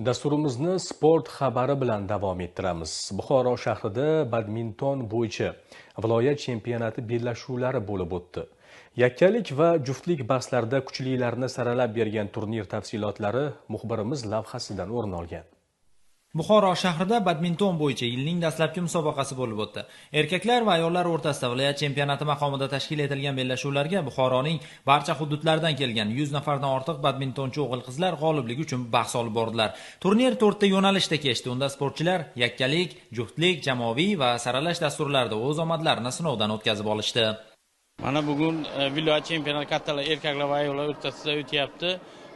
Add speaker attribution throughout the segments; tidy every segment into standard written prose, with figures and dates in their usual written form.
Speaker 1: Dasturimizni sport xabari bilan davom ettiramiz. Buxoro shahrida badminton bo'yicha viloyat chempionati bellashuvlari bo'lib o'tdi. Yakkalik va juftlik bahslarda kuchlilarni saralab bergan turnir tafsilotlari muxbirimiz lavhasidan o'rin olgan.
Speaker 2: Buxoro shahrida badminton bo'yicha yilning dastlabki musobaqasi bo'lib o'tdi. Erkaklar va ayollar o'rtasida viloyat chempionati maqomida tashkil etilgan bellashuvlarga Buxoroning barcha hududlaridan kelgan 100 nafardan ortiq badmintonchi o'g'il-qizlar g'oliblik uchun bahs olib bordilar. Turnir 4 ta yo'nalishda kechdi. Unda sportchilar yakkalik, juftlik, jamoaviy va saralash dasturlarida o'z omadlarini sinovdan o'tkazib olishdi.
Speaker 3: Mana bugun viloyat chempionati kattalar erkaklar va ayollar o'rtasida o'tyapti.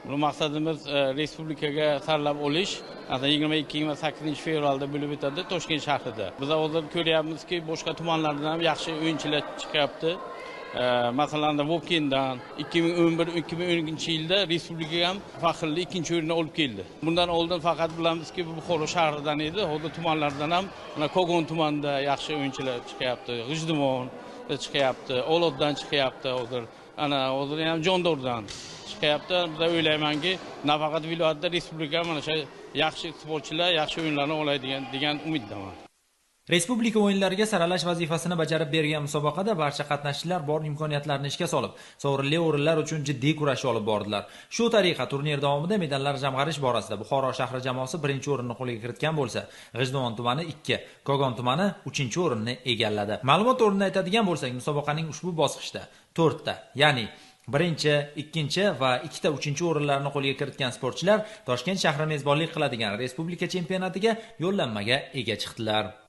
Speaker 3: Bu maqsadimiz respublikaga saralab olish. 22-28 fevralda bo'lib o'tadi Toshkent shahrida. Biz hozir ko'ryapmizki, boshqa tumanlardan ham yaxshi o'yinchilar chiqyapti. Masalan, Vobkendan 2011-2012-yilda respublikaga ham faxrli ikkinchi o'rinni olib keldi. Bundan oldin faqat bilamizki, Buxoro shahridan edi. Hozir tumanlardan ham mana Kogon tumanida yaxshi o'yinchilar chiqyapti. G'ijduvon chiqyapti, Olotdan chiqyapti hozir. Ana hozir ham Jondordan chiqyapti. Biz o'ylaymanki, nafaqat viloyatda, respublika mana shu yaxshi sportchilar, yaxshi o'yinlarni oladigan degan umiddaman.
Speaker 2: Respublika o'yinlariga saralash vazifasini bajarib bergan musobaqada barcha qatnashchilar bor imkoniyatlarni ishga solib, sovrinli o'rinlar uchun jiddiy kurash olib bordilar. Shu tariqa turnir davomida medallar jamg'arish borasida Buxoro shahri jamoasi 1-o'rinni qo'lga kiritgan bo'lsa, G'ijduvon tumani 2, Kogon tumani 3-o'rinni egalladi. Ma'lumot o'rnida aytadigan bo'lsak, musobaqaning ushbu bosqichda 4 ta, ya'ni 1, 2 va 2 ta 3-o'rinlarni qo'lga kiritgan sportchilar Toshkent shahri mezbonlik qiladigan respublika chempionatiga yo'llanmaga ega chiqdilar.